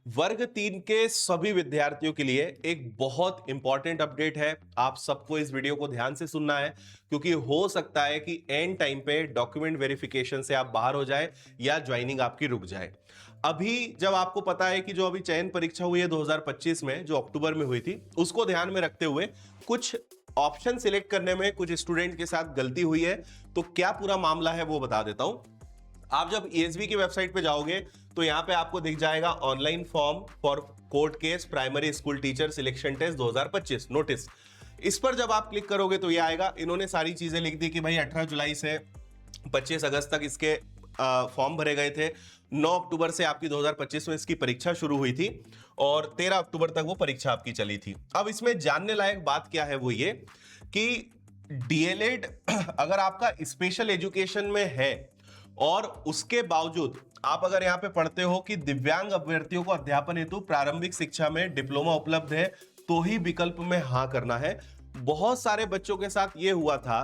वर्ग 3 के सभी विद्यार्थियों के लिए एक बहुत इंपॉर्टेंट अपडेट है। आप सबको इस वीडियो को ध्यान से सुनना है क्योंकि हो सकता है कि एंड टाइम पे डॉक्यूमेंट वेरिफिकेशन से आप बाहर हो जाए या ज्वाइनिंग आपकी रुक जाए। अभी जब आपको पता है कि जो अभी चयन परीक्षा हुई है 2025 में, जो अक्टूबर में हुई थी, उसको ध्यान में रखते हुए कुछ ऑप्शन सिलेक्ट करने में कुछ स्टूडेंट के साथ गलती हुई है। तो क्या पूरा मामला है वो बता देता हूं। आप जब ईएसबी की वेबसाइट पे जाओगे तो यहां पे आपको दिख जाएगा online form for court case primary school teacher selection test 2025 notice. इस पर जब आप क्लिक करोगे तो ये आएगा। इन्होंने सारी चीजें लिख दी कि भाई 18 जुलाई से 25 अगस्त तक इसके फॉर्म भरे गए थे। 9 अक्टूबर से आपकी 2025 में इसकी परीक्षा शुरू हुई थी और 13 अक्टूबर तक वो परीक्षा आपकी चली थी। अब इसमें जानने लायक बात क्या है वो ये कि डीएलएड अगर आपका स्पेशल एजुकेशन में है और उसके बावजूद आप अगर यहां पे पढ़ते हो कि दिव्यांग अभ्यर्थियों को अध्यापन हेतु प्रारंभिक शिक्षा में डिप्लोमा उपलब्ध है, तो ही विकल्प में हां करना है। बहुत सारे बच्चों के साथ यह हुआ था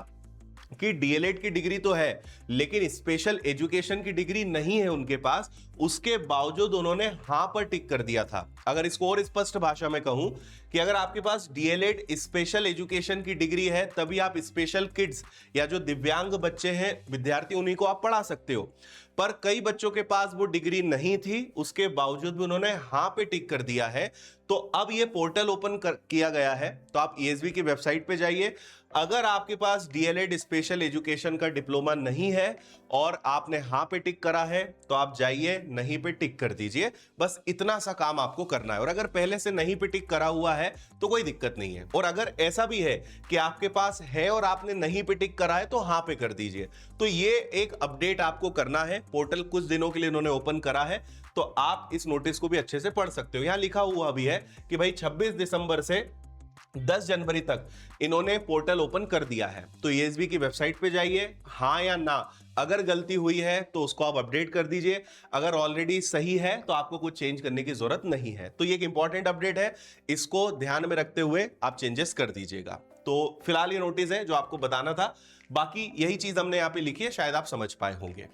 कि डीएलएड की डिग्री तो है लेकिन स्पेशल एजुकेशन की डिग्री नहीं है उनके पास, उसके बावजूद उन्होंने हां पर टिक कर दिया था। अगर इसको और स्पष्ट भाषा में कहूं कि अगर आपके पास डीएलएड स्पेशल एजुकेशन की डिग्री है तभी आप स्पेशल किड्स या जो दिव्यांग बच्चे हैं विद्यार्थी उन्हीं को आप पढ़ा सकते हो। पर कई बच्चों के पास वो डिग्री नहीं थी, उसके बावजूद भी उन्होंने हां पे टिक कर दिया है। तो अब ये पोर्टल ओपन किया गया है, तो आप ईएसबी की वेबसाइट पे जाइए। अगर आपके पास डीएलएड स्पेशल एजुकेशन का डिप्लोमा नहीं है और आपने हां पे टिक करा है तो आप जाइए, नहीं पे टिक कर दीजिए। बस इतना सा काम आपको करना है। और अगर पहले से नहीं पे टिक करा हुआ है तो कोई दिक्कत नहीं है। और अगर ऐसा भी है कि आपके पास है और आपने नहीं पे टिक करा है तो हां पे कर दीजिए। तो ये एक अपडेट आपको करना है। पोर्टल कुछ दिनों के लिए इन्होंने ओपन करा है, तो आप इस नोटिस को भी अच्छे से पढ़ सकते हो। यहां लिखा हुआ भी है कि भाई 26 दिसंबर से 10 जनवरी तक इन्होंने पोर्टल ओपन कर दिया है। तो ईएसबी की वेबसाइट पे जाइए, हां या ना, अगर गलती हुई है तो उसको आप अपडेट कर दीजिए। अगर ऑलरेडी सही है तो आपको कुछ चेंज करने की जरूरत नहीं है। तो ये एक इंपॉर्टेंट अपडेट है, इसको ध्यान में रखते हुए आप चेंजेस कर दीजिएगा। तो फिलहाल ये नोटिस है जो आपको बताना था। बाकी यही चीज हमने यहां पे लिखी है, शायद आप समझ पाए होंगे।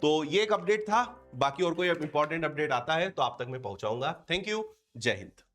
तो ये एक अपडेट था। बाकी और कोई इंपॉर्टेंट अपडेट आता है तो आप तक मैं पहुंचाऊंगा। Thank you. जय हिंद।